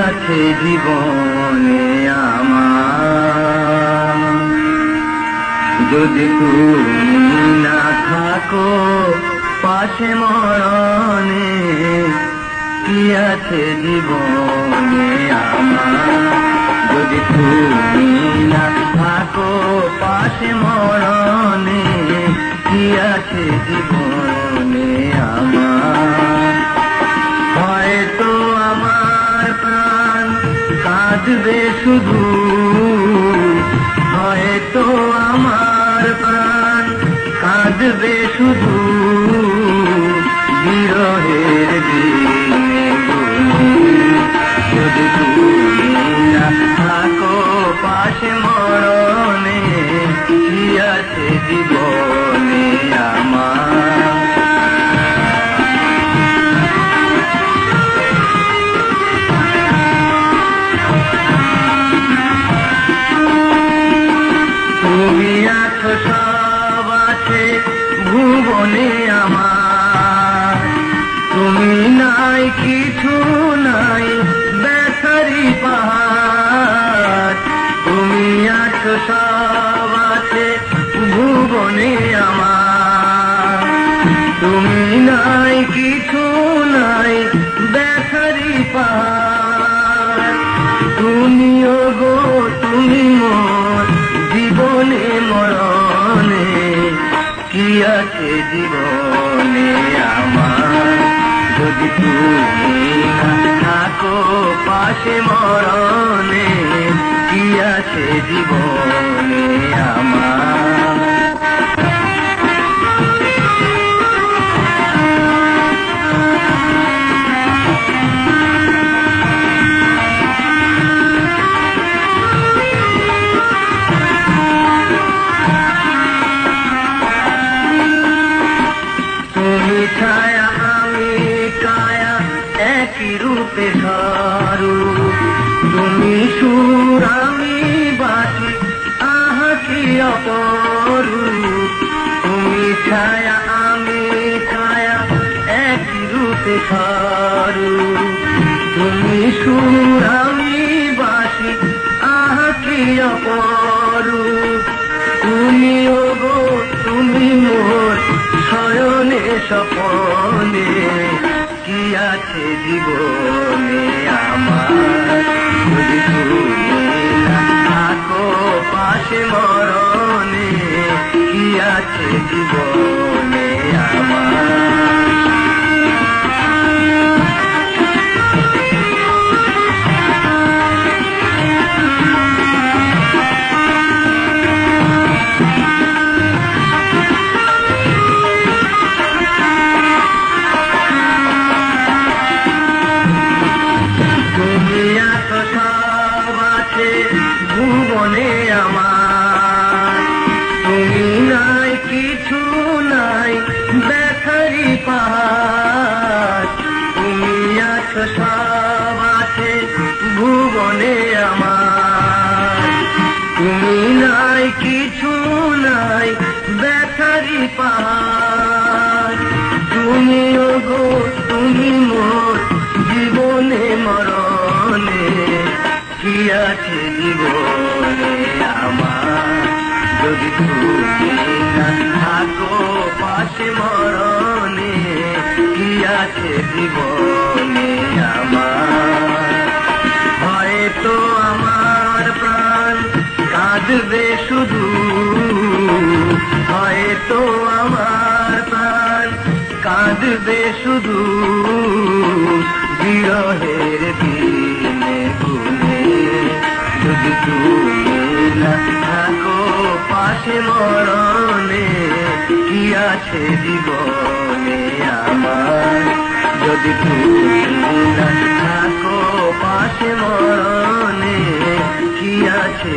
আছে জীবনে আমার, যদি তুমি না থাকো পাশে মরণে, কি আছে জীবনে আমার, যদি তুমি না থাকো পাশে মরণে, কি আছে জীবনে আমার। হয়তো আমার প্রাণ কাঁদবে শুধু, হয়তো আমার প্রাণ কাঁদবে শুধু, বিরহের দিনে যদি তুমি না থাকো পাশে মরণে, কি আছে জীবনে আমার। তুমি আছো সব আছে ভুবনে আমার, তুমি নাই কিছু নাই ব্যথারি পাহাড়, তুমি আছো সব আছে ভুবনে আমার, তুমি নাই কিছু নাই ব্যথারি পাহাড়, তুমিও গো তুমি মোর জীবনে মরণে, কি আছে জীবনে আমার, যদি তুমি না থাকো পাশে মরণে, কি আছে জীবনে আমার। ছায়া আমি কায়া একই রূপে স্বরূপ, তুমি সুর আমি বাঁচি আহা কি অপরূপ, তুমি ছায়া আমি কায়া একই রূপে স্বরূপ, তুমি সুর আমি বাঁচি আহা কি অপরূপ, তুমিও গো তুমি মোর শয়নে স্বপনে, কি আছে জীবনে আমার, যদি তুমি না থাকো পাশে মরণে, কি আছে জীবনে আমার। ভুবনে আমার, তুমি নাই কিছু নাই ব্যথারি পাহাড়, তুমি আছো সব আছে ভুবনে আমার, তুমি নাই কিছু নাই ব্যথারি পাহাড়, তুমিও গো তুমি মোর জীবনে মরণে, কি আছে জীবনে আমার, যদি তুমি না থাকো পাশে মরণে, কি আছে জীবনে আমার। হয়তো আমার প্রাণ কাঁদবে শুধু, হয়তো আমার প্রাণ কাঁদবে শুধু, বিরহের দিনে যদি তুমি না থাকো পাশে মরণে, কি আছে জীবনে আমার, যদি তুমি না থাকো পাশে মরণে, কি আছে।